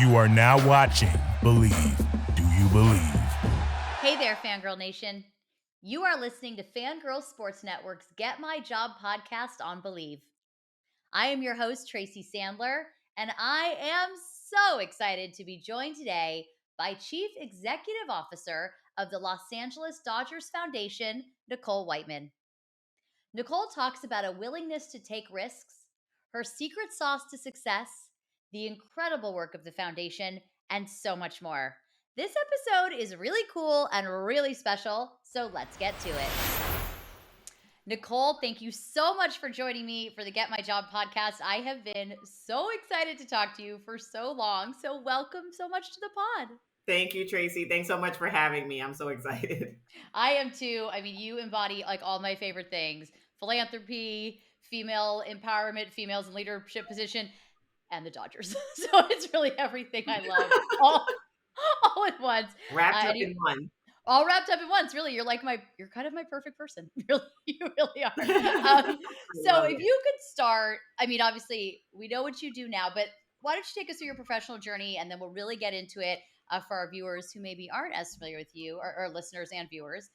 You are now watching Believe. Do you believe? Hey there, Fangirl Nation. You are listening to Fangirl Sports Network's Get My Job podcast on Believe. I am your host, Tracy Sandler, and I am so excited to be joined today by Chief Executive Officer of the Los Angeles Dodgers Foundation, Nichol Whiteman. Nichol talks about a willingness to take risks, her secret sauce to success, the incredible work of the foundation, and so much more. This episode is really cool and really special, so let's get to it. Nichol, thank you so much for joining me for the Get My Job podcast. I have been so excited to talk to you for so long, so welcome so much to the pod. Thank you, Tracy. Thanks so much for having me. I'm so excited. I am too. I mean, you embody like all my favorite things: philanthropy, female empowerment, females in leadership position, and the Dodgers. So it's really everything I love all at once. Wrapped up And in one. all wrapped up in once. Really, you're kind of my perfect person. Really, you really are. So Love if it. you could start, I mean, obviously we know what you do now, but why don't you take us through your professional journey, and then we'll really get into it for our viewers who maybe aren't as familiar with you, or listeners and viewers.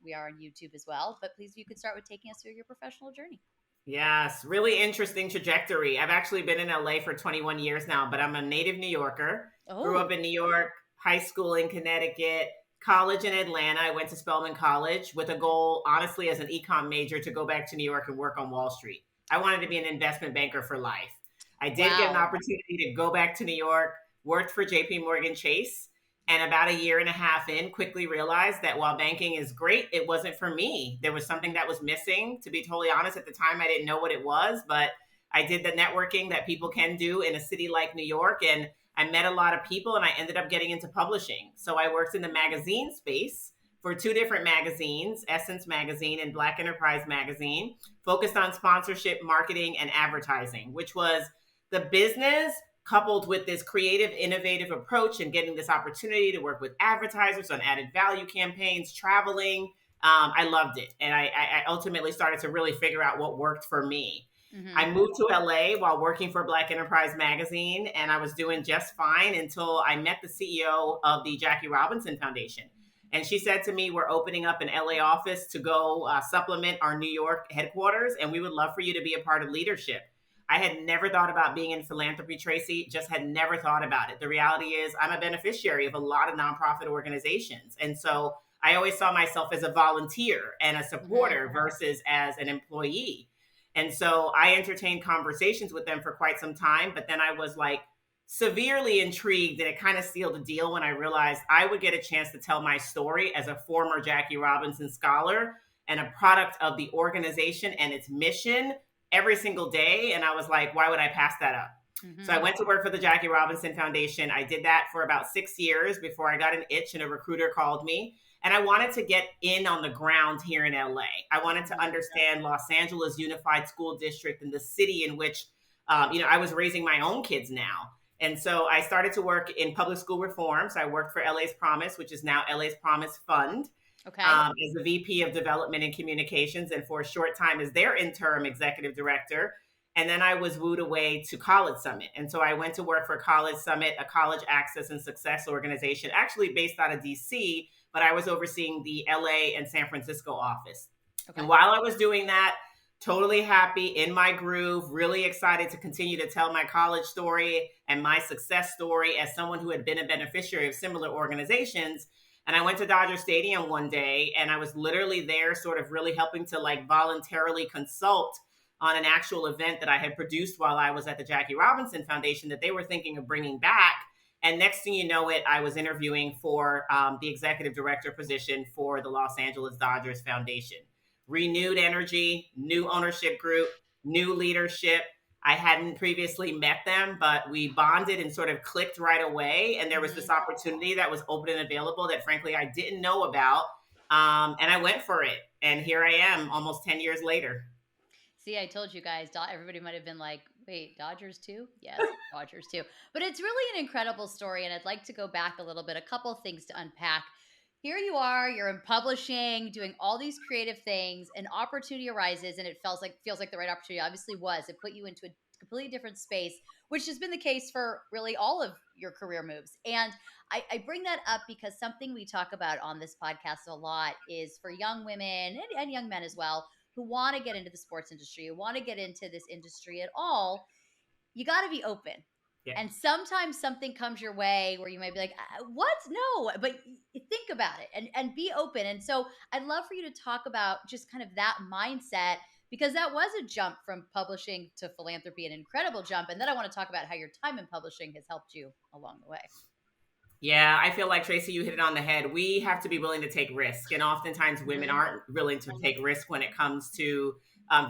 We are on YouTube as well, but please, if you could start with taking us through your professional journey. Yes, really interesting trajectory. I've actually been in LA for 21 years now, but I'm a native New Yorker. Grew up in New York, high school in Connecticut, college in Atlanta. I went to Spelman College with a goal, honestly, as an econ major to go back to New York and work on Wall Street. I wanted to be an investment banker for life. I did get an opportunity to go back to New York, worked for JP Morgan Chase, and about a year and a half in, quickly realized that while banking is great, it wasn't for me. There was something that was missing. To be totally honest, at the time, I didn't know what it was, but I did the networking that people can do in a city like New York, and I met a lot of people, and I ended up getting into publishing. So I worked in the magazine space for two different magazines, Essence Magazine and Black Enterprise Magazine, focused on sponsorship, marketing, and advertising, which was the business coupled with this creative, innovative approach and getting this opportunity to work with advertisers on added value campaigns, traveling. I loved it. And I ultimately started to really figure out what worked for me. Mm-hmm. I moved to LA while working for Black Enterprise Magazine, and I was doing just fine until I met the CEO of the Jackie Robinson Foundation. And she said to me, we're opening up an LA office to go supplement our New York headquarters, and we would love for you to be a part of leadership. I had never thought about being in philanthropy, Tracy, just had never thought about it. The reality is I'm a beneficiary of a lot of nonprofit organizations. And so I always saw myself as a volunteer and a supporter versus as an employee. And so I entertained conversations with them for quite some time, but then I was like severely intrigued, and it kind of sealed the deal when I realized I would get a chance to tell my story as a former Jackie Robinson scholar and a product of the organization and its mission every single day. And I was like, why would I pass that up? Mm-hmm. So I went to work for the Jackie Robinson Foundation. I did that for about 6 years before I got an itch and a recruiter called me. And I wanted to get in on the ground here in LA. I wanted to understand Los Angeles Unified School District and the city in which, I was raising my own kids now. And so I started to work in public school reform. So I worked for LA's Promise, which is now LA's Promise Fund. Okay. As the VP of Development and Communications, and for a short time as their interim executive director. And then I was wooed away to College Summit. And so I went to work for College Summit, a college access and success organization, actually based out of DC, but I was overseeing the LA and San Francisco office. Okay. And while I was doing that, totally happy, in my groove, really excited to continue to tell my college story and my success story as someone who had been a beneficiary of similar organizations. And I went to Dodger Stadium one day, and I was literally there sort of really helping to like voluntarily consult on an actual event that I had produced while I was at the Jackie Robinson Foundation that they were thinking of bringing back. And next thing you know it, I was interviewing for the executive director position for the Los Angeles Dodgers Foundation. Renewed energy, new ownership group, new leadership. I hadn't previously met them, but we bonded and sort of clicked right away. And there was this opportunity that was open and available that frankly I didn't know about. And I went for it. And here I am almost 10 years later. See, I told you guys, everybody might have been like, wait, Dodgers too? Yes, Dodgers too. But it's really an incredible story. And I'd like to go back a little bit, a couple things to unpack. Here you are, you're in publishing, doing all these creative things, an opportunity arises, and it feels like the right opportunity. Obviously was. It put you into a completely different space, which has been the case for really all of your career moves. And I bring that up because something we talk about on this podcast a lot is for young women and young men as well who want to get into the sports industry, who want to get into this industry at all, you got to be open. Yeah. And sometimes something comes your way where you might be like, what? No, but think about it and be open. And so I'd love for you to talk about just kind of that mindset, because that was a jump from publishing to philanthropy, an incredible jump. And then I want to talk about how your time in publishing has helped you along the way. Yeah, I feel like, Tracy, you hit it on the head. We have to be willing to take risk. And oftentimes women aren't willing to take risk when it comes to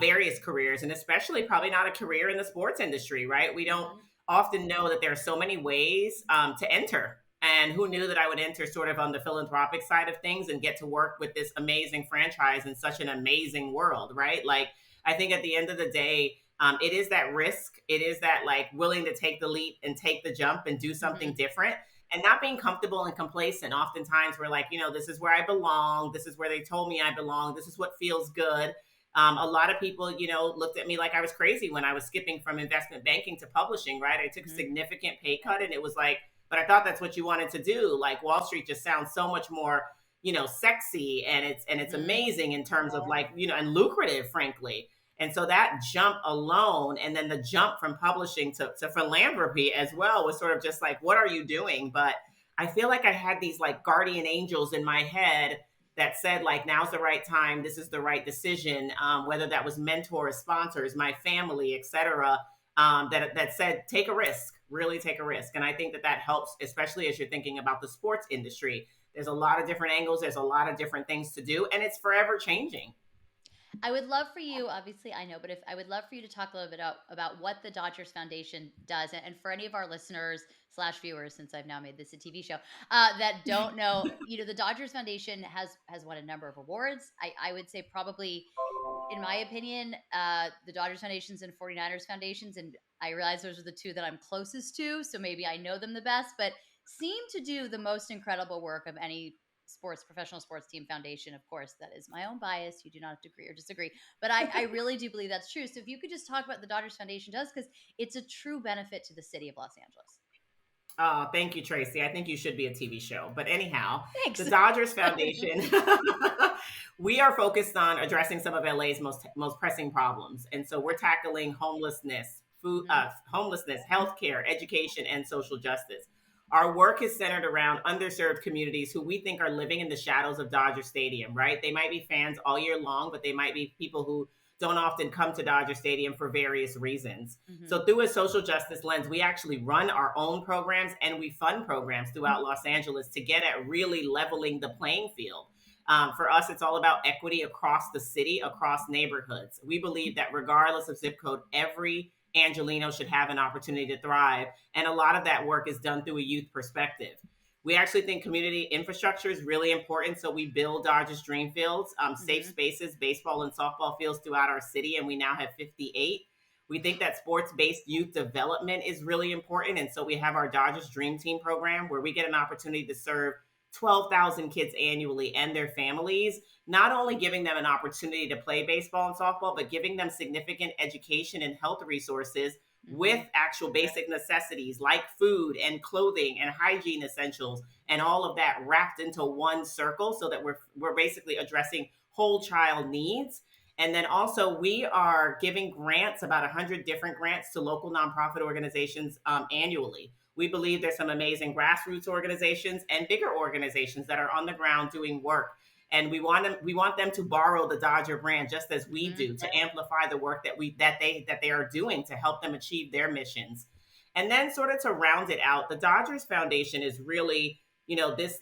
various careers, and especially probably not a career in the sports industry, right? We don't often know that there are so many ways to enter. And who knew that I would enter sort of on the philanthropic side of things and get to work with this amazing franchise in such an amazing world, right? Like, I think at the end of the day, it is that risk. It is that like willing to take the leap and take the jump and do something different, and not being comfortable and complacent. Oftentimes we're like, this is where I belong. This is where they told me I belong. This is what feels good. A lot of people, looked at me like I was crazy when I was skipping from investment banking to publishing, right? I took a significant pay cut, and it was like, but I thought that's what you wanted to do. Like Wall Street just sounds so much more, sexy, and it's amazing in terms of like, and lucrative, frankly. And so that jump alone, and then the jump from publishing to philanthropy as well, was sort of just like, what are you doing? But I feel like I had these like guardian angels in my head that said like, now's the right time. This is the right decision. Whether that was mentors, sponsors, my family, etc. That said, take a risk, really take a risk. And I think that helps, especially as you're thinking about the sports industry. There's a lot of different angles. There's a lot of different things to do, and it's forever changing. I would love for you, obviously, I know, but if I would love for you to talk a little bit about what the Dodgers Foundation does. And for any of our listeners / viewers, since I've now made this a TV show, that don't know, the Dodgers Foundation has won a number of awards. I would say probably, in my opinion, the Dodgers Foundations and 49ers Foundations, and I realize those are the two that I'm closest to, so maybe I know them the best, but seem to do the most incredible work of any professional sports team foundation. Of course, that is my own bias. You do not have to agree or disagree, but I really do believe that's true. So if you could just talk about the Dodgers Foundation does, because it's a true benefit to the city of Los Angeles. Oh, thank you, Tracy. I think you should be a TV show. But anyhow, Thanks. The Dodgers Foundation, we are focused on addressing some of LA's most pressing problems. And so we're tackling homelessness, homelessness, healthcare, education, and social justice. Our work is centered around underserved communities who we think are living in the shadows of Dodger Stadium, right? They might be fans all year long, but they might be people who don't often come to Dodger Stadium for various reasons. So through a social justice lens, we actually run our own programs, and we fund programs throughout Los Angeles to get at really leveling the playing field. For us, it's all about equity across the city, across neighborhoods. We believe that regardless of zip code, every Angelino should have an opportunity to thrive. And a lot of that work is done through a youth perspective. We actually think community infrastructure is really important. So we build Dodgers Dream Fields, safe spaces, baseball and softball fields throughout our city. And we now have 58. We think that sports-based youth development is really important. And so we have our Dodgers Dream Team program, where we get an opportunity to serve 12,000 kids annually and their families, not only giving them an opportunity to play baseball and softball, but giving them significant education and health resources with actual basic necessities like food and clothing and hygiene essentials, and all of that wrapped into one circle, so that we're basically addressing whole child needs. And then also we are giving grants, about 100 different grants, to local nonprofit organizations annually. We believe there's some amazing grassroots organizations and bigger organizations that are on the ground doing work. And we want them to borrow the Dodger brand, just as we do, to amplify the work that they are doing to help them achieve their missions. And then sort of to round it out, the Dodgers Foundation is really, this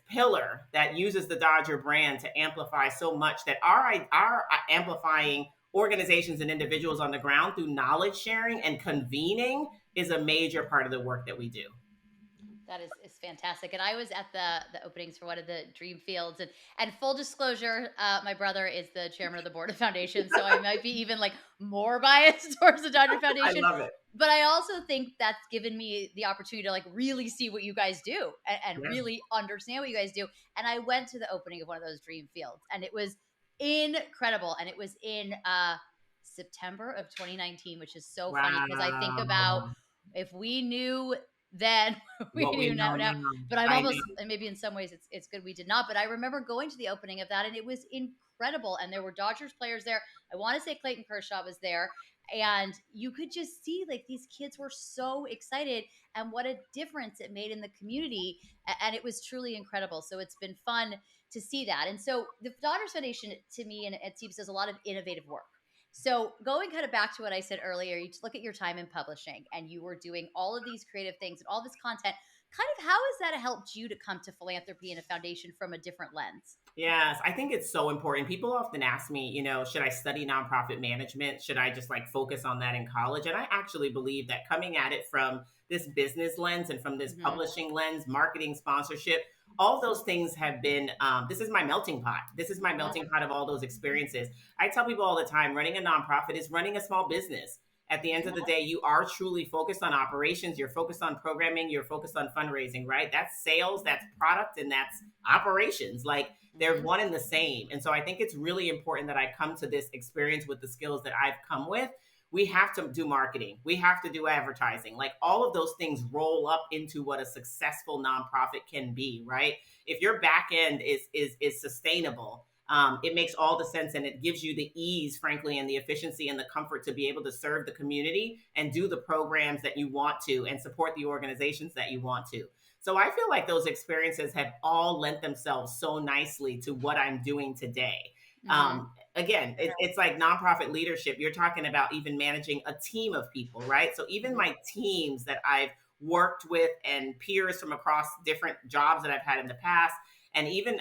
pillar that uses the Dodger brand to amplify so much, that our amplifying organizations and individuals on the ground through knowledge sharing and convening is a major part of the work that we do. That is fantastic. And I was at the openings for one of the Dream Fields, and full disclosure, my brother is the chairman of the board of the foundation, so I might be even like more biased towards the Dodger Foundation. I love it. But I also think that's given me the opportunity to like really see what you guys do and really understand what you guys do. And I went to the opening of one of those Dream Fields, and it was incredible. And it was in September of 2019, which is so funny because I think about Wow. if we knew then, we What we knew know now. now. But I'm I almost, know. and maybe in some ways it's good we did not. But I remember going to the opening of that, and it was incredible. And there were Dodgers players there. I want to say Clayton Kershaw was there, and you could just see like these kids were so excited, and what a difference it made in the community. And it was truly incredible. So it's been fun to see that. And so the Dodgers Foundation, to me, and it seems, does a lot of innovative work. So going kind of back to what I said earlier, you look at your time in publishing and you were doing all of these creative things and all this content. Kind of how has that helped you to come to philanthropy and a foundation from a different lens? Yes, I think it's so important. People often ask me, should I study nonprofit management? Should I just like focus on that in college? And I actually believe that coming at it from this business lens and from this publishing lens, marketing, sponsorship, all those things have been, this is my melting pot. This is my melting pot of all those experiences. I tell people all the time, running a nonprofit is running a small business. At the end of the day, you are truly focused on operations. You're focused on programming. You're focused on fundraising, right? That's sales, that's product, and that's operations. Like they're one and the same. And so I think it's really important that I come to this experience with the skills that I've come with. We have to do marketing. We have to do advertising. Like all of those things roll up into what a successful nonprofit can be, right? If your back end is sustainable, it makes all the sense, and it gives you the ease, frankly, and the efficiency and the comfort to be able to serve the community and do the programs that you want to and support the organizations that you want to. So I feel like those experiences have all lent themselves so nicely to what I'm doing today. Again, it's like nonprofit leadership. You're talking about even managing a team of people, right? So even my teams that I've worked with and peers from across different jobs that I've had in the past, and even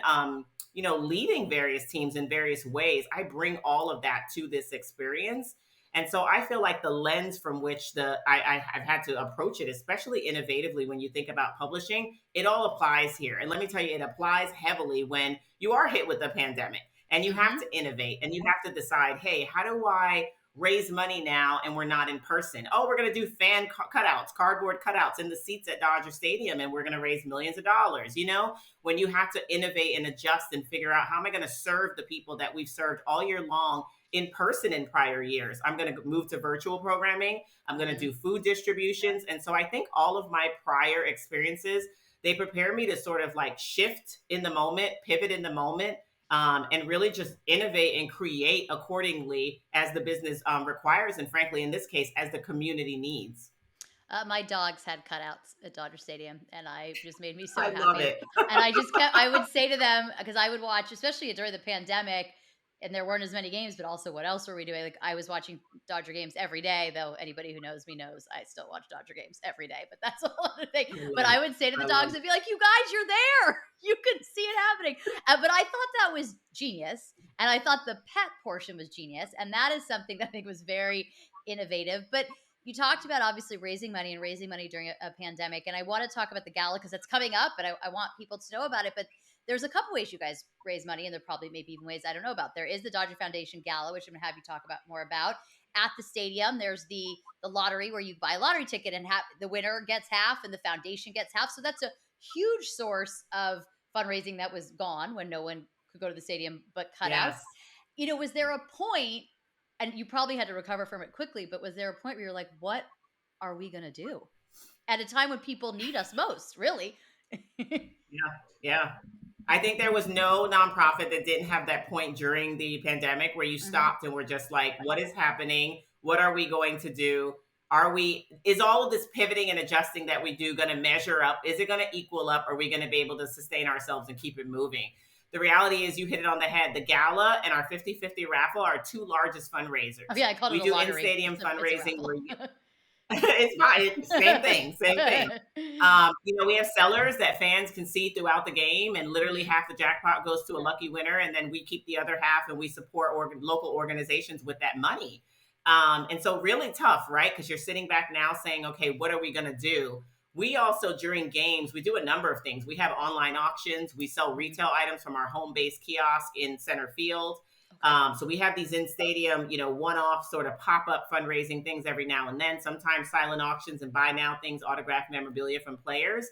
leading various teams in various ways, I bring all of that to this experience. And so I feel like the lens from which I've had to approach it, especially innovatively when you think about publishing, it all applies here. And let me tell you, it applies heavily when you are hit with the pandemic and you have to innovate and you have to decide, hey, how do I raise money now and we're not in person? Oh, we're going to do cardboard cutouts in the seats at Dodger Stadium, and we're going to raise millions of dollars. When you have to innovate and adjust and figure out, how am I going to serve the people that we've served all year long in person in prior years? I'm going to move to virtual programming. I'm going to do food distributions. And so I think all of my prior experiences, they prepare me to sort of like shift in the moment, pivot in the moment, and really just innovate and create accordingly as the business requires. And frankly, in this case, as the community needs. My dogs had cutouts at Dodger Stadium, and I just made me so I happy. love it. And I would say to them, because I would watch, especially during the pandemic, and there weren't as many games, but also what else were we doing? Like I was watching Dodger games every day, though anybody who knows me knows I still watch Dodger games every day, but that's a whole other thing. But I would say to the dogs, I'd be like, you guys, you're there. You can see it happening. But I thought that was genius. And I thought the pet portion was genius. And that is something that I think was very innovative. But you talked about obviously raising money during a pandemic. And I want to talk about the gala because it's coming up, and I want people to know about it. But there's a couple ways you guys raise money, and there probably maybe even ways I don't know about. There is the Dodger Foundation Gala, which I'm going to have you talk about more about. At the stadium, there's the lottery where you buy a lottery ticket and the winner gets half and the foundation gets half. So that's a huge source of fundraising that was gone when no one could go to the stadium but cutouts. Yes. Was there a point, and you probably had to recover from it quickly, but was there a point where you're like, what are we going to do at a time when people need us most, really? Yeah. I think there was no nonprofit that didn't have that point during the pandemic where you stopped and were just like, what is happening? What are we going to do? Is all of this pivoting and adjusting that we do going to measure up? Is it going to equal up? Are we going to be able to sustain ourselves and keep it moving? The reality is, you hit it on the head. The gala and our 50-50 raffle are our two largest fundraisers. Oh, yeah, I called it a lottery. We do in-stadium fundraising where it's fine. Same thing. We have sellers that fans can see throughout the game, and literally half the jackpot goes to a lucky winner, and then we keep the other half and we support local organizations with that money. And so really tough, right? Because you're sitting back now saying, okay, what are we going to do? We also, during games, we do a number of things. We have online auctions. We sell retail items from our home-based kiosk in center field. So we have these in-stadium, one-off sort of pop-up fundraising things every now and then, sometimes silent auctions and buy now things, autographed memorabilia from players.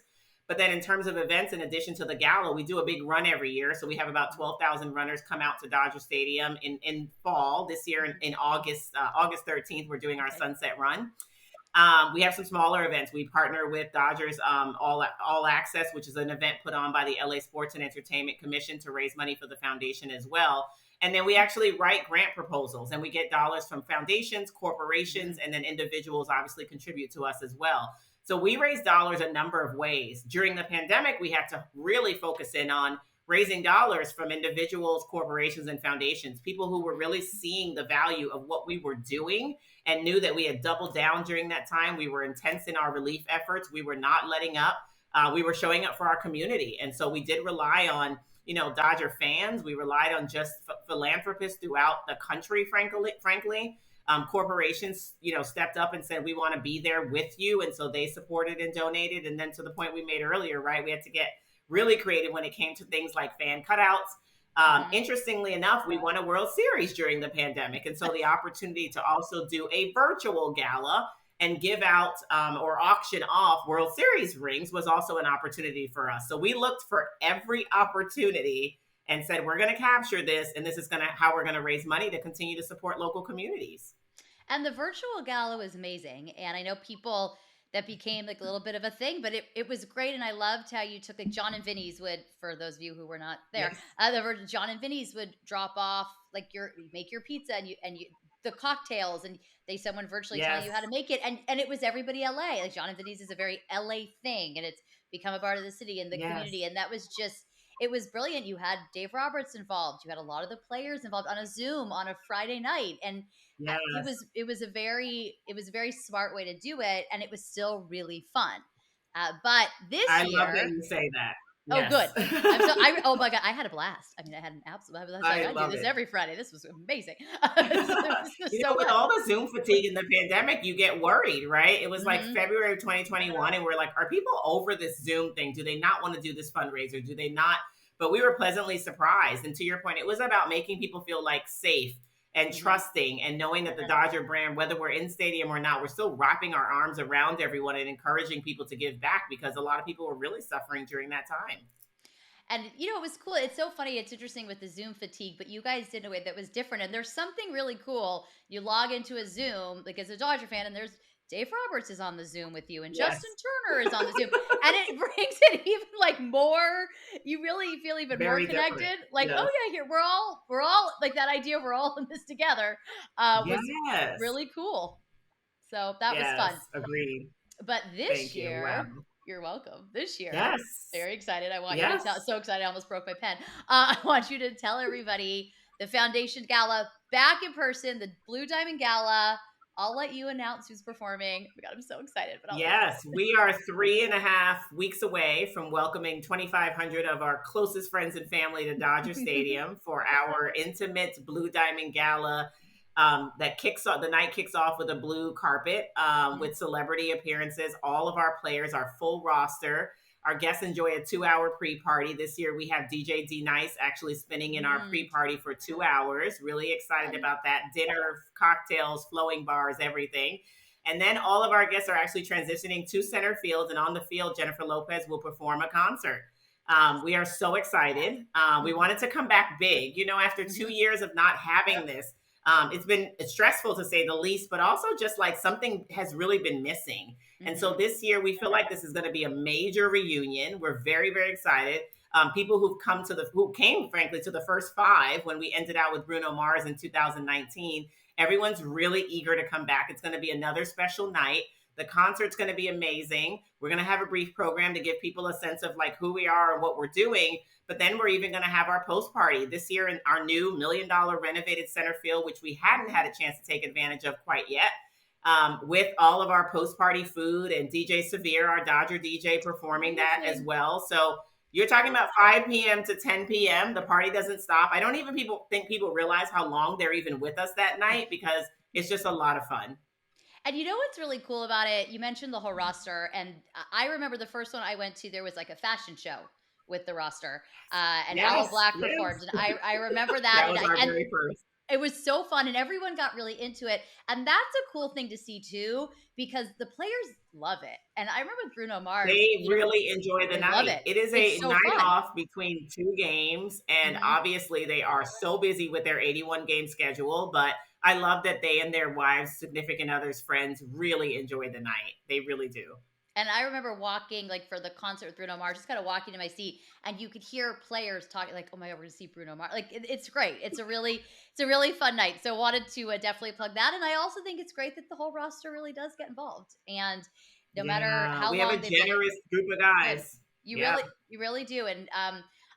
But then in terms of events, in addition to the gala, we do a big run every year. So we have about 12,000 runners come out to Dodger Stadium in fall. This year in August, August 13th, we're doing our Sunset Run. We have some smaller events. We partner with Dodgers All Access, which is an event put on by the LA Sports and Entertainment Commission to raise money for the foundation as well. And then we actually write grant proposals, and we get dollars from foundations, corporations, and then individuals obviously contribute to us as well. So we raise dollars a number of ways. During the pandemic, we had to really focus in on raising dollars from individuals, corporations, and foundations, people who were really seeing the value of what we were doing and knew that we had doubled down during that time. We were intense in our relief efforts. We were not letting up. We were showing up for our community. And so we did rely on, Dodger fans. We relied on just philanthropists throughout the country, frankly. Corporations, stepped up and said, we want to be there with you. And so they supported and donated. And then to the point we made earlier, right, we had to get really creative when it came to things like fan cutouts. Interestingly enough, we won a World Series during the pandemic. And so the opportunity to also do a virtual gala and give out or auction off World Series rings was also an opportunity for us. So we looked for every opportunity and said, we're going to capture this, and this is how we're going to raise money to continue to support local communities. And the virtual gala was amazing. And I know people that became like a little bit of a thing, but it was great. And I loved how you took, like, John and Vinny's would, for those of you who were not there, yes. John and Vinny's would drop off, like, make your pizza and the cocktails, and someone virtually yes. telling you how to make it. And it was everybody LA. Like, John and Vinny's is a very LA thing, and it's become a part of the city and the yes. community. And that was just, it was brilliant. You had Dave Roberts involved. You had a lot of the players involved on a Zoom on a Friday night. And yes. it was a very smart way to do it. And it was still really fun. But this year. I love that you say that. Oh, yes. Good. Oh my God, I had a blast. I mean, I had an absolute blast. I do this every Friday. This was amazing. With all the Zoom fatigue in the pandemic, you get worried, right? It was like February of 2021, and we're like, are people over this Zoom thing? Do they not want to do this fundraiser? Do they not? But we were pleasantly surprised. And to your point, it was about making people feel like safe and trusting and knowing that the Dodger brand, whether we're in stadium or not, we're still wrapping our arms around everyone and encouraging people to give back, because a lot of people were really suffering during that time. And, it was cool. It's so funny. It's interesting with the Zoom fatigue, but you guys did in a way that was different. And there's something really cool. You log into a Zoom, like, as a Dodger fan, and there's Dave Roberts is on the Zoom with you, and yes. Justin Turner is on the Zoom. And it brings it even like more, you really feel even very more connected. Different. Like, yes. Oh yeah, here we're all like, that idea we're all in this together was yes. really cool. So that yes. was fun. Agreed. But this year, wow. You're welcome. This year, yes. Very excited. I want yes. you to tell, so excited I almost broke my pen. I want you to tell everybody the Foundation Gala back in person, the Blue Diamond Gala. I'll let you announce who's performing. Oh my God, I'm so excited. But yes, we are 3.5 weeks away from welcoming 2,500 of our closest friends and family to Dodger Stadium for our intimate Blue Diamond Gala. That kicks off, the night kicks off with a blue carpet with celebrity appearances. All of our players, our full roster. Our guests enjoy a 2-hour pre-party. This year we have DJ D Nice actually spinning in our pre-party for 2 hours. Really excited about that. Dinner, cocktails, flowing bars, everything. And then all of our guests are actually transitioning to center field. And on the field, Jennifer Lopez will perform a concert. We are so excited. We wanted to come back big. After 2 years of not having this, it's been stressful to say the least, but also just like something has really been missing. And so this year we feel like this is going to be a major reunion. We're very, very excited. People who came frankly to the first 5 when we ended out with Bruno Mars in 2019, everyone's really eager to come back. It's going to be another special night. The concert's going to be amazing. We're going to have a brief program to give people a sense of like who we are and what we're doing. But then we're even going to have our post party this year in our new $1 million renovated center field, which we hadn't had a chance to take advantage of quite yet. With all of our post party food and DJ Severe, our Dodger DJ, performing that as well. So you're talking about 5 p.m. to 10 p.m. The party doesn't stop. I don't even think people realize how long they're even with us that night, because it's just a lot of fun. And you know what's really cool about it? You mentioned the whole roster. And I remember the first one I went to, there was like a fashion show with the roster. And yes, All Black performed. And I remember that. That was our very first. It was so fun and everyone got really into it. And that's a cool thing to see too, because the players love it. And I remember with Bruno Mars, They really enjoy the they love night. it. It is It's a so night fun. off between two games, and Mhm. obviously they are so busy with their 81 game schedule, but I love that they and their wives, significant others, friends really enjoy the night. They really do. And I remember walking, like for the concert with Bruno Mars, just kind of walking to my seat, and you could hear players talking, like, "Oh my god, we're gonna see Bruno Mars!" Like, it's great. It's a really fun night. So wanted to definitely plug that. And I also think it's great that the whole roster really does get involved. And no matter Yeah, how we have a long they've been, generous group of good. guys. You Yep. really do. And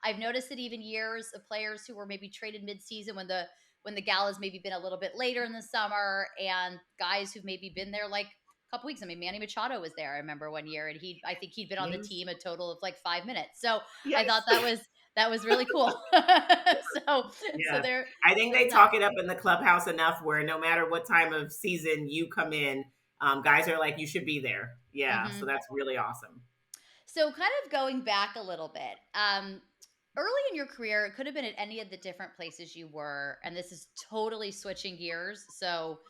I've noticed that even years of players who were maybe traded mid-season when the gala's maybe been a little bit later in the summer, and guys who've maybe been there like a couple weeks. I mean, Manny Machado was there. I remember one year, and I think he'd been on the Yes. team a total of like 5 minutes. So I Yes. thought that was really cool. So Yes. there I think there's they that. talk it up in the clubhouse enough where no matter what time of season you come in, guys are like, you should be there. Yeah. So Mhm. that's really awesome. So kind of going back a little bit, early in your career, it could have been at any of the different places you were, and this is totally switching gears. So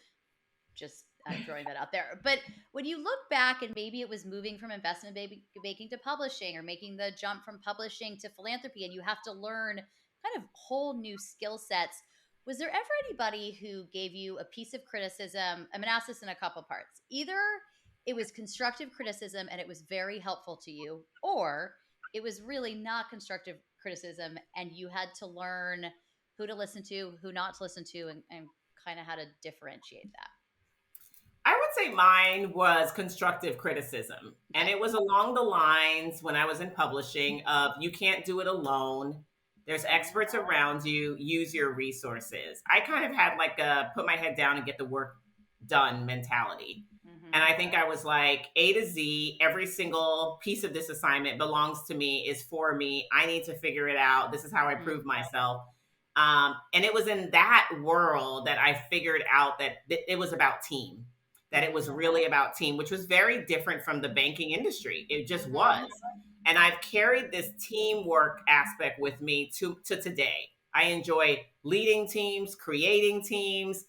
just I'm throwing that out there. But when you look back, and maybe it was moving from investment banking to publishing, or making the jump from publishing to philanthropy, and you have to learn kind of whole new skill sets. Was there ever anybody who gave you a piece of criticism? I'm going to ask this in a couple parts. Either it was constructive criticism and it was very helpful to you, or it was really not constructive criticism and you had to learn who to listen to, who not to listen to, and kind of how to differentiate that. I would say mine was constructive criticism. And Okay. it was along the lines when I was in publishing of you can't do it alone. There's experts around you, use your resources. I kind of had like a put my head down and get the work done mentality. And Mm-hmm. I think I was like A to Z, every single piece of this assignment belongs to me, is for me. I need to figure it out. This is how I Mm-hmm. prove myself. And it was in that world that I figured out that it was about team, that it was really about team, which was very different from the banking industry. It just Mm-hmm. was. And I've carried this teamwork aspect with me to today. I enjoy leading teams, creating teams,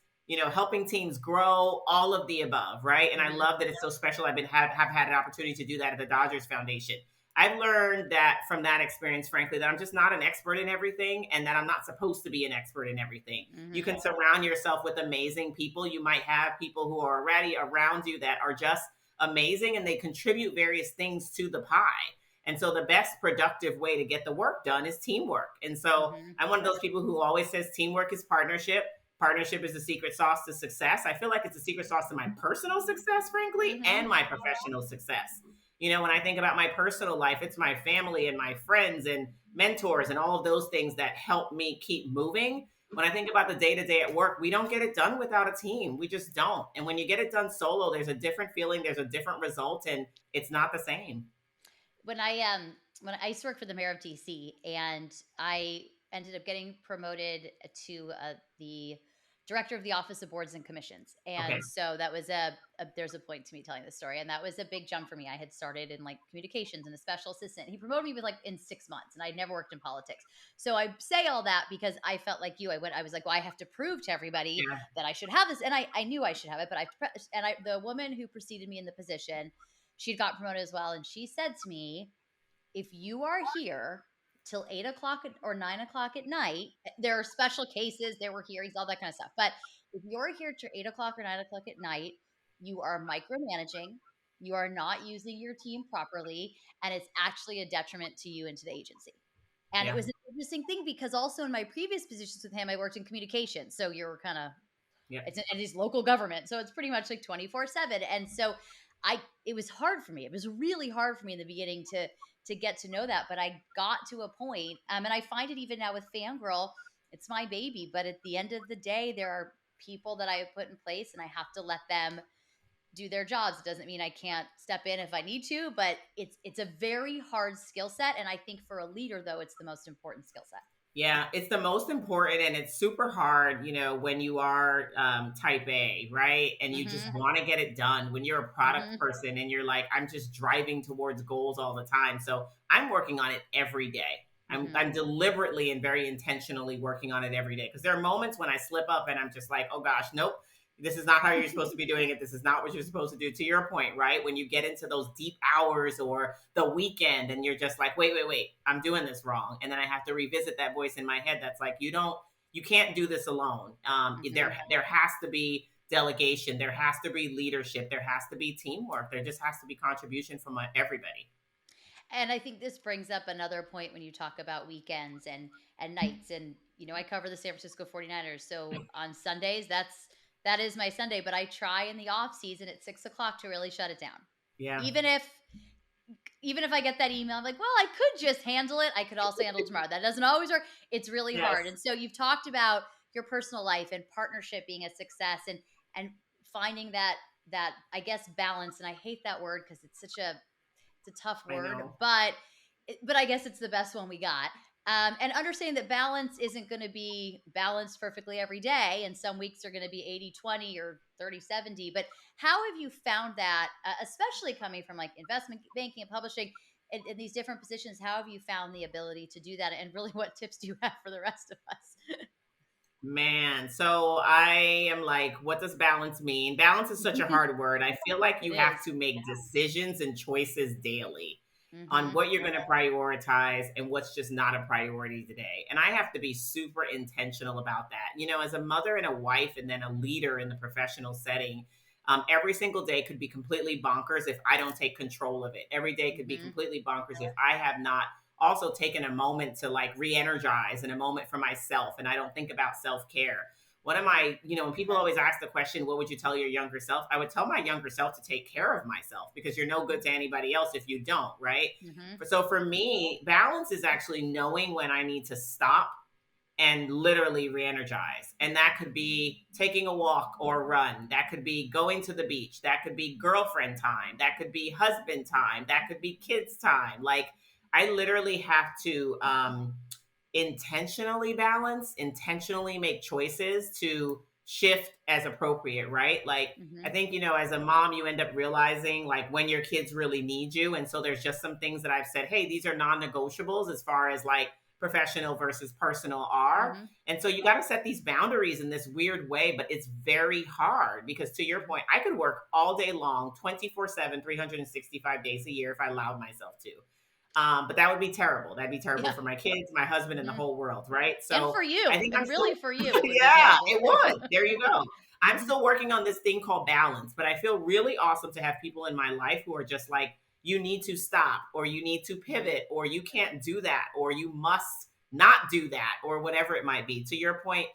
helping teams grow, all of the above, right? And I Mm-hmm. love that it's so special. Have had an opportunity to do that at the Dodgers Foundation. I've learned that from that experience, frankly, that I'm just not an expert in everything, and that I'm not supposed to be an expert in everything. You Mm-hmm. can surround yourself with amazing people. You might have people who are already around you that are just amazing, and they contribute various things to the pie. And so the best productive way to get the work done is teamwork. And so Mm-hmm. I'm one of those people who always says teamwork is partnership. Partnership is the secret sauce to success. I feel like it's the secret sauce to my personal success, frankly, Mm-hmm. and my professional success. When I think about my personal life, it's my family and my friends and mentors and all of those things that help me keep moving. When I think about the day to day at work, we don't get it done without a team. We just don't. And when you get it done solo, there's a different feeling, there's a different result, and it's not the same. When I used to work for the mayor of DC, and I ended up getting promoted to the director of the Office of Boards and Commissions. Okay. And so that was there's a point to me telling this story, and that was a big jump for me. I had started in like communications and a special assistant. He promoted me with like in 6 months, and I'd never worked in politics. So I say all that because I felt like you. I was like, well, I have to prove to everybody Yeah. that I should have this, and I knew I should have it. But the woman who preceded me in the position, she'd got promoted as well, and she said to me, if you are here till 8 o'clock or 9 o'clock at night, there are special cases, there were hearings, all that kind of stuff. But if you're here till 8 o'clock or 9 o'clock at night, you are micromanaging, you are not using your team properly, and it's actually a detriment to you and to the agency. And it Yeah. was an interesting thing because also in my previous positions with him, I worked in communication. So you're kind of Yeah. and it's local government, so it's pretty much like 24/7. And so it was hard for me. It was really hard for me in the beginning to get to know that, but I got to a point, and I find it even now with Fangirl, it's my baby, but at the end of the day, there are people that I have put in place, and I have to let them do their jobs. It doesn't mean I can't step in if I need to, but it's a very hard skill set, and I think for a leader, though, it's the most important skill set. Yeah, it's the most important, and it's super hard, when you are type A, right? And you just Mm-hmm. want to get it done. When you're a product Mm-hmm. person and you're like, I'm just driving towards goals all the time. So I'm working on it every day. I'm deliberately and very intentionally working on it every day, because there are moments when I slip up and I'm just like, oh gosh, nope, this is not how you're supposed to be doing it. This is not what you're supposed to do. To your point, right? When you get into those deep hours or the weekend and you're just like, wait, I'm doing this wrong. And then I have to revisit that voice in my head that's like, you can't do this alone. There has to be delegation. There has to be leadership. There has to be teamwork. There just has to be contribution from everybody. And I think this brings up another point when you talk about weekends and nights. And, I cover the San Francisco 49ers. So on Sundays, that is my Sunday, but I try in the off season at 6 o'clock to really shut it down. Yeah. Even if I get that email, I'm like, well, I could just handle it. I could also handle it tomorrow. That doesn't always work. It's really hard. And so you've talked about your personal life and partnership being a success and finding that I guess balance. And I hate that word because it's a tough word, but I guess it's the best one we got. And understanding that balance isn't going to be balanced perfectly every day. And some weeks are going to be 80-20 or 30-70. But how have you found that, especially coming from like investment banking and publishing in these different positions, how have you found the ability to do that? And really, what tips do you have for the rest of us? Man, so I am like, what does balance mean? Balance is such a hard word. I feel like you have to make decisions and choices daily on what you're going to prioritize and what's just not a priority today. And I have to be super intentional about that. As a mother and a wife and then a leader in the professional setting, every single day could be completely bonkers if I don't take control of it. Every day could be completely bonkers if I have not also taken a moment to like re-energize and a moment for myself, and I don't think about self-care. What am I, when people always ask the question, what would you tell your younger self? I would tell my younger self to take care of myself, because you're no good to anybody else if you don't, right? So for me, balance is actually knowing when I need to stop and literally re-energize. And that could be taking a walk or run. That could be going to the beach. That could be girlfriend time. That could be husband time. That could be kids time. Like, I literally have to intentionally balance, intentionally make choices to shift as appropriate, right? Like, I think, as a mom, you end up realizing like when your kids really need you. And so there's just some things that I've said, hey, these are non-negotiables as far as like professional versus personal are. And so you got to set these boundaries in this weird way, but it's very hard because, to your point, I could work all day long, 24/7, 365 days a year if I allowed myself to. But that would be terrible. That'd be terrible for my kids, my husband, and the whole world, right? So and for you, I think I'm really still, for you. Yeah, it would. There you go. I'm still working on this thing called balance, but I feel really awesome to have people in my life who are just like, you need to stop, or you need to pivot, or you can't do that, or you must not do that, or whatever it might be. To your point,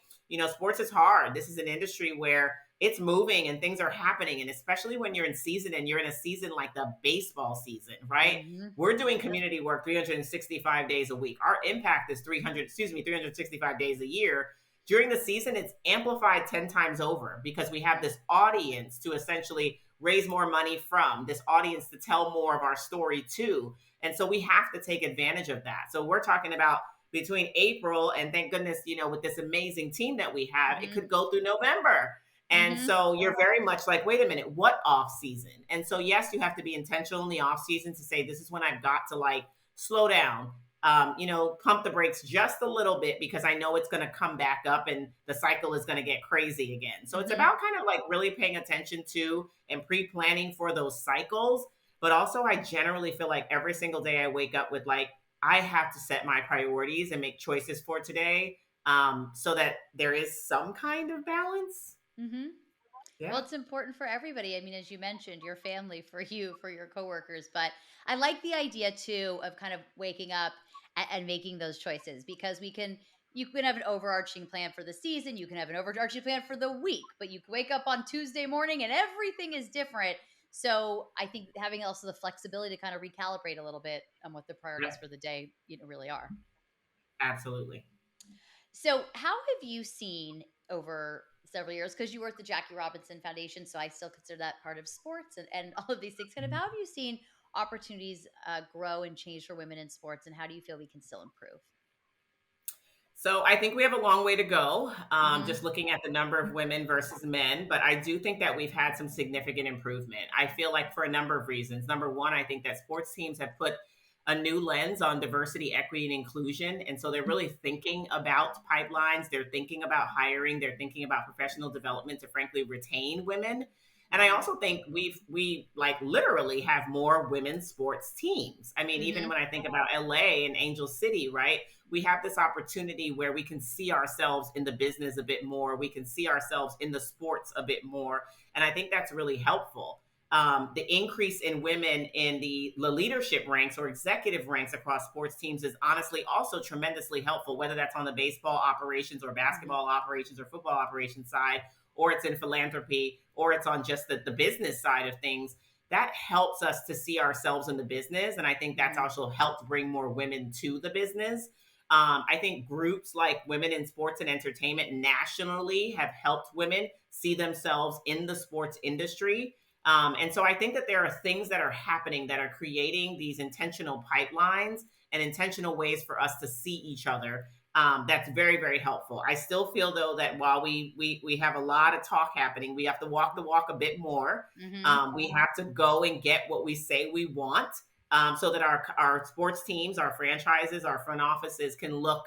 sports is hard. This is an industry where it's moving and things are happening. And especially when you're in season and you're in a season like the baseball season, right? We're doing community work 365 days a week. Our impact is 365 days a year. During the season, it's amplified 10 times over because we have this audience to essentially raise more money from, this audience to tell more of our story to. And so we have to take advantage of that. So we're talking about between April and, thank goodness, with this amazing team that we have, it could go through November. And so you're very much like, wait a minute, what off season? And so, yes, you have to be intentional in the off season to say, this is when I've got to like slow down, pump the brakes just a little bit, because I know it's going to come back up and the cycle is going to get crazy again. So it's about kind of like really paying attention to and pre-planning for those cycles. But also, I generally feel like every single day I wake up with like, I have to set my priorities and make choices for today, so that there is some kind of balance. Well, it's important for everybody. I mean, as you mentioned, your family, for you, for your coworkers. But I like the idea too of kind of waking up and making those choices, because you can have an overarching plan for the season. You can have an overarching plan for the week, but you can wake up on Tuesday morning and everything is different. So I think having also the flexibility to kind of recalibrate a little bit on what the priorities for the day, really are. Absolutely. So how have you seen over several years, because you were at the Jackie Robinson Foundation, so I still consider that part of sports and all of these things, kind of how have you seen opportunities grow and change for women in sports, and how do you feel we can still improve? So I think we have a long way to go, just looking at the number of women versus men. But I do think that we've had some significant improvement. I feel like for a number of reasons. Number one, I think that sports teams have put a new lens on diversity, equity, and inclusion. And so they're really thinking about pipelines. They're thinking about hiring. They're thinking about professional development to frankly retain women. And I also think we like literally have more women's sports teams. I mean, even when I think about LA and Angel City, right? We have this opportunity where we can see ourselves in the business a bit more. We can see ourselves in the sports a bit more. And I think that's really helpful. The increase in women in the leadership ranks or executive ranks across sports teams is honestly also tremendously helpful, whether that's on the baseball operations or basketball operations or football operations side, or it's in philanthropy, or it's on just the business side of things. That helps us to see ourselves in the business. And I think that's also helped bring more women to the business. I think groups like Women in Sports and Entertainment nationally have helped women see themselves in the sports industry. And so I think that there are things that are happening that are creating these intentional pipelines and intentional ways for us to see each other. That's very, very helpful. I still feel though that while we have a lot of talk happening, we have to walk the walk a bit more. We have to go and get what we say we want, so that our sports teams, our franchises, our front offices can look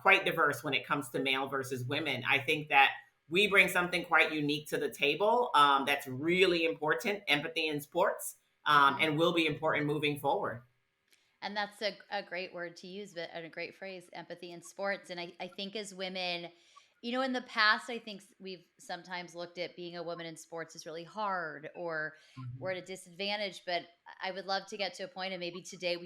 quite diverse when it comes to male versus women. I think that we bring something quite unique to the table that's really important, empathy in sports, and will be important moving forward. And that's a great word to use, but and a great phrase, empathy in sports. And I think as women, in the past, I think we've sometimes looked at being a woman in sports is really hard or we're at a disadvantage. But I would love to get to a point, and maybe today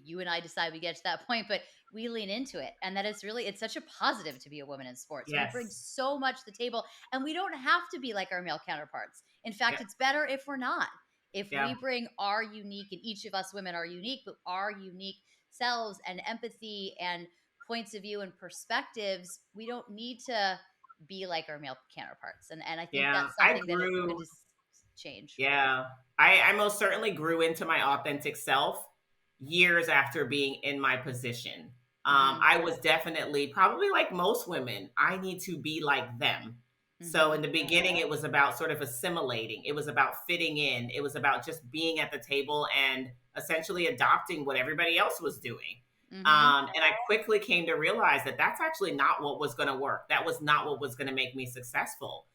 you and I decide we get to that point, but we lean into it. And that is really, it's such a positive to be a woman in sports. We bring Yes. so much to the table, and we don't have to be like our male counterparts. In fact, it's better if we're not. If Yeah. we bring our unique, and each of us women are unique, but our unique selves and empathy and points of view and perspectives, we don't need to be like our male counterparts. And I think Yeah. that's I something that is going grew. to change. Yeah. I most certainly grew into my authentic self years after being in my position. I was definitely, probably like most women, I need to be like them. So in the beginning, it was about sort of assimilating. It was about fitting in. It was about just being at the table and essentially adopting what everybody else was doing. And I quickly came to realize that that's actually not what was going to work. That was not what was going to make me successful.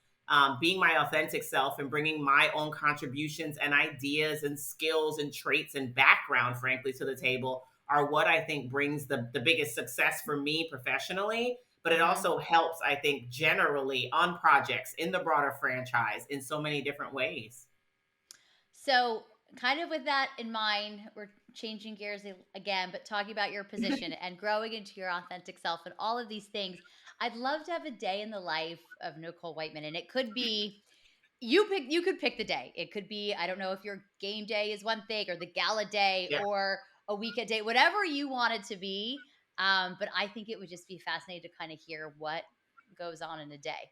Being my authentic self and bringing my own contributions and ideas and skills and traits and background, frankly, to the table are what I think brings the biggest success for me professionally. But it also helps, I think, generally on projects in the broader franchise in so many different ways. So, kind of with that in mind, we're changing gears again, but talking about your position and growing into your authentic self and all of these things. I'd love to have a day in the life of Nichol Whiteman, and it could be you could pick the day. It could be, I don't know if your game day is one thing or the gala day Yeah. or a weekend day, whatever you want it to be. But I think it would just be fascinating to kind of hear what goes on in a day.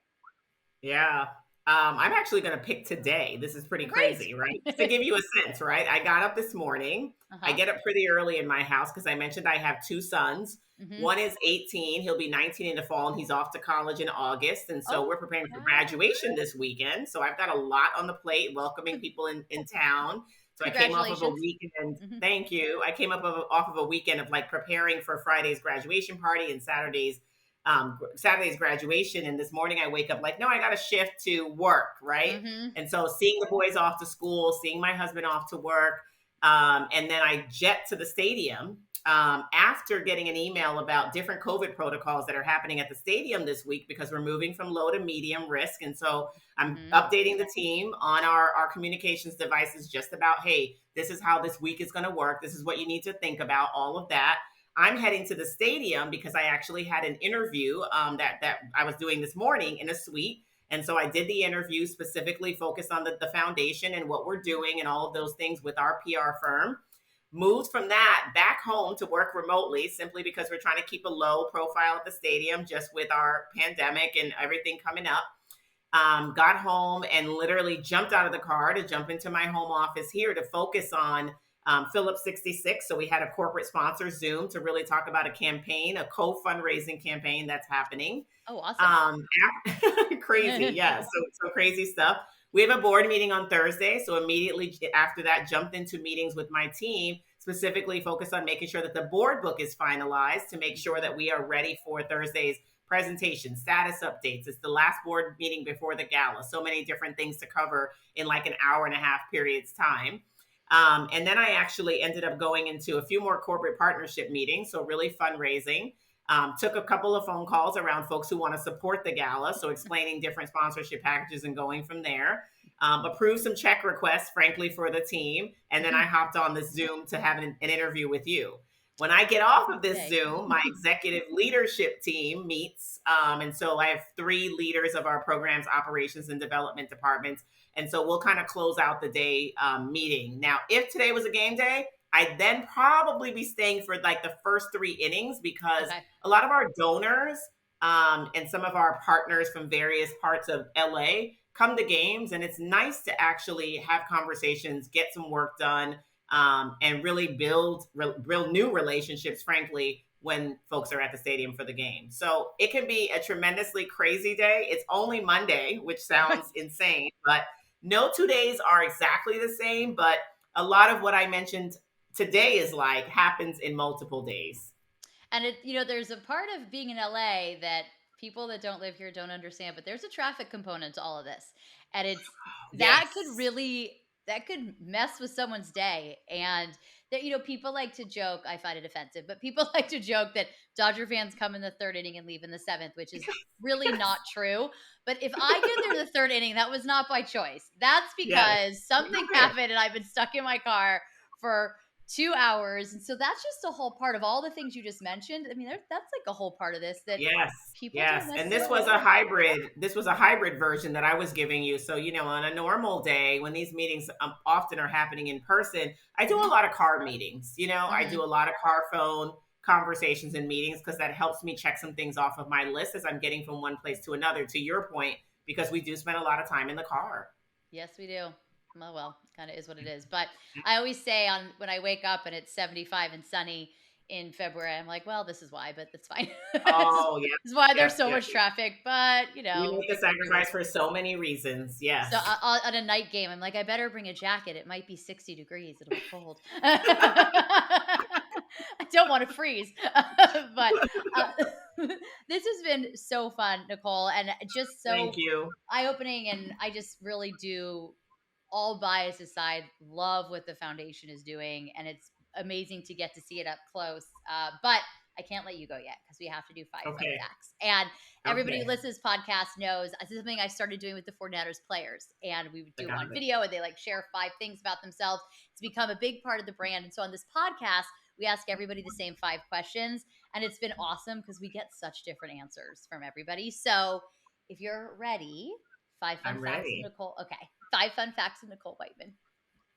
Yeah. I'm actually going to pick today. This is pretty Great. crazy, right? Just to give you a sense, right? I got up this morning. I get up pretty early in my house because I mentioned I have two sons. One is 18. He'll be 19 in the fall, and he's off to college in August. And so we're preparing for graduation this weekend. So I've got a lot on the plate, welcoming people in town. So I came off of a weekend. Thank you. I came off of a weekend of like preparing for Friday's graduation party and Saturday's graduation. And this morning I wake up like, no, I got to shift to work. Right. And so seeing the boys off to school, seeing my husband off to work. And then I jet to the stadium after getting an email about different COVID protocols that are happening at the stadium this week because we're moving from low to medium risk. And so I'm updating the team on our communications devices just about, hey, this is how this week is going to work. This is what you need to think about, all of that. I'm heading to the stadium because I actually had an interview that I was doing this morning in a suite. And so I did the interview specifically focused on the foundation and what we're doing and all of those things with our PR firm. Moved from that back home to work remotely simply because we're trying to keep a low profile at the stadium just with our pandemic and everything coming up. Got home and literally jumped out of the car to jump into my home office here to focus on Phillips 66. So we had a corporate sponsor Zoom to really talk about a campaign, a co-fundraising campaign that's happening. Oh, awesome. Crazy. Yeah. So crazy stuff. We have a board meeting on Thursday. So immediately after that, jumped into meetings with my team, specifically focused on making sure that the board book is finalized to make sure that we are ready for Thursday's presentation, status updates. It's the last board meeting before the gala. So many different things to cover in like an hour and a half period's time. And then I actually ended up going into a few more corporate partnership meetings. So really fundraising. Took a couple of phone calls around folks who want to support the gala. So explaining different sponsorship packages and going from there. Approved some check requests, frankly, for the team. And then I hopped on this Zoom to have an interview with you. When I get off of this Zoom, my executive leadership team meets. And so I have 3 leaders of our programs, operations, and development departments. And so we'll kind of close out the day meeting. Now, if today was a game day, I'd then probably be staying for like the first 3 innings because a lot of our donors and some of our partners from various parts of LA come to games. And it's nice to actually have conversations, get some work done, and really build real new relationships, frankly, when folks are at the stadium for the game. So it can be a tremendously crazy day. It's only Monday, which sounds insane, but no 2 days are exactly the same. But a lot of what I mentioned today is like happens in multiple days. And it, there's a part of being in LA that people that don't live here don't understand, but there's a traffic component to all of this. And it's that could mess with someone's day. And that, people like to joke, I find it offensive, but people like to joke that Dodger fans come in the 3rd inning and leave in the 7th, which is really not true. But if I get there the 3rd inning, that was not by choice. That's because something happened and I've been stuck in my car for 2 hours. And so that's just a whole part of all the things you just mentioned. I mean, that's like a whole part of this that people don't and this was a hybrid version that I was giving you. So, on a normal day when these meetings often are happening in person, I do a lot of car meetings. I do a lot of car phone conversations and meetings because that helps me check some things off of my list as I'm getting from one place to another, to your point, because we do spend a lot of time in the car. Yes, we do. Oh, well, kind of is what it is. But I always say when I wake up and it's 75 and sunny in February, I'm like, well, this is why, but that's fine. Oh, yeah. This is why there's so much traffic, but we make the sacrifice for so many reasons. Yes. So on a night game, I'm like, I better bring a jacket. It might be 60 degrees. It'll be cold. I don't want to freeze. But this has been so fun, Nichol, and just so Thank you. eye-opening. And I just really do, all bias aside, love what the foundation is doing. And it's amazing to get to see it up close. But I can't let you go yet because we have to do 5 fun facts. And everybody who listens to this podcast knows this is something I started doing with the 49ers players. And we would do it on video and they share 5 things about themselves. It's become a big part of the brand. And so on this podcast, we ask everybody the same 5 questions. And it's been awesome because we get such different answers from everybody. So if you're ready, 5 fun facts with Nichol. Okay. 5 fun facts with Nichol Whiteman.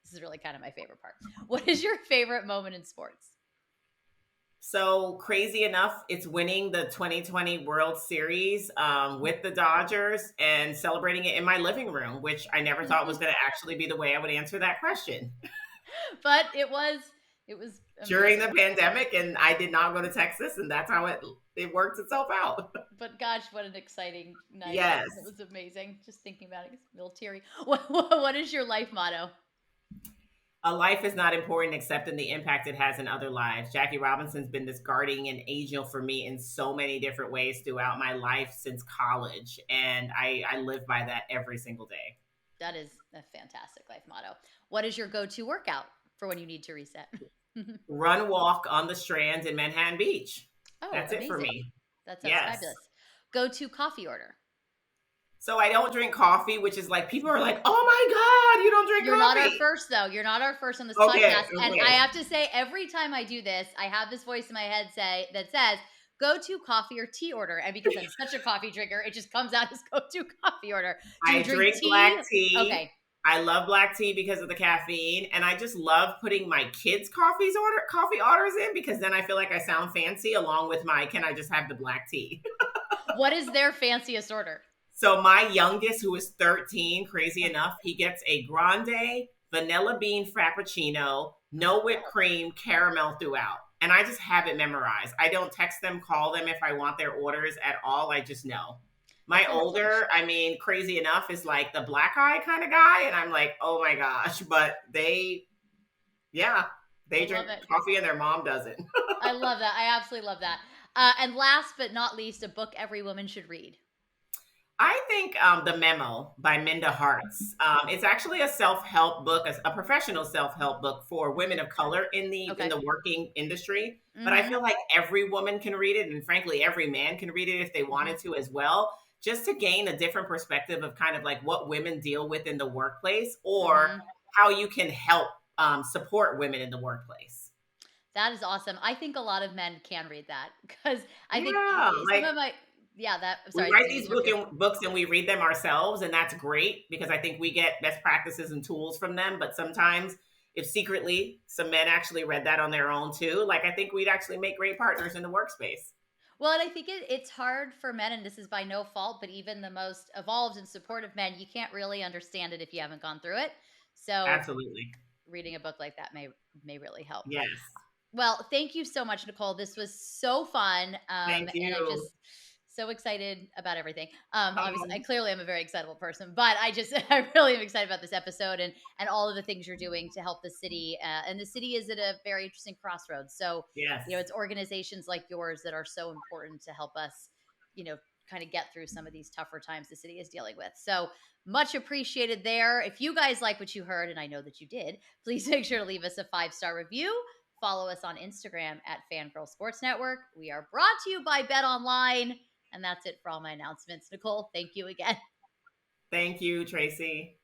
This is really kind of my favorite part. What is your favorite moment in sports? So crazy enough, it's winning the 2020 World Series with the Dodgers and celebrating it in my living room, which I never thought was going to actually be the way I would answer that question. But it was amazing. During the pandemic, and I did not go to Texas, and that's how it worked itself out. But gosh, what an exciting night. Yes. It was amazing. Just thinking about it, it's a little teary. What is your life motto? A life is not important except in the impact it has in other lives. Jackie Robinson's been this guardian angel for me in so many different ways throughout my life since college. And I live by that every single day. That is a fantastic life motto. What is your go-to workout for when you need to reset? Run, walk on the Strand in Manhattan Beach. Oh, that's amazing. it for me. That sounds fabulous. Go-to coffee order. So I don't drink coffee, which is like, people are like, oh my God, you don't drink You're coffee. You're not our first, though. You're not our first on this podcast. And I have to say, every time I do this, I have this voice in my head that says, go-to coffee or tea order. And because I'm such a coffee drinker, it just comes out as go-to coffee order. I drink black tea. Okay. I love black tea because of the caffeine. And I just love putting my kids' coffee orders in because then I feel like I sound fancy along with my, can I just have the black tea? What is their fanciest order? So my youngest, who is 13, crazy enough, he gets a grande vanilla bean frappuccino, no whipped cream, caramel throughout. And I just have it memorized. I don't text them, call them if I want their orders at all. I just know. My older, crazy enough, is like the black eye kind of guy. And I'm like, oh my gosh. But they They I love drink it. coffee and their mom doesn't. I love that. I absolutely love that. And last but not least, a book every woman should read. I think The Memo by Minda Harts. It's actually a self-help book, a professional self-help book for women of color in Okay. the working industry. But I Mm-hmm. feel like every woman can read it, and frankly, every man can read it if they wanted to as well, just to gain a different perspective of kind of like what women deal with in the workplace, or Mm-hmm. how you can help support women in the workplace. That is awesome. I think a lot of men can read that because I think Yeah, some like of my, yeah, that, I'm we sorry, write did you these interrupt you? books and we read them ourselves, and that's great because I think we get best practices and tools from them. But sometimes, if secretly some men actually read that on their own too, like I think we'd actually make great partners in the workspace. Well, and I think it's hard for men, and this is by no fault, but even the most evolved and supportive men, you can't really understand it if you haven't gone through it. So Absolutely. reading a book like that may really help. Yes. Well, thank you so much, Nichol. This was so fun, Thank and I'm you. just so excited about everything. Obviously, I Um, clearly am a very excitable person, but I just I really am excited about this episode and all of the things you're doing to help the city. And the city is at a very interesting crossroads. So yes. it's organizations like yours that are so important to help us, you know, kind of get through some of these tougher times the city is dealing with. So much appreciated there. If you guys like what you heard, and I know that you did, please make sure to leave us a 5-star review. Follow us on Instagram at Fangirl Sports Network. We are brought to you by Bet Online. And that's it for all my announcements. Nichol, thank you again. Thank you, Tracy.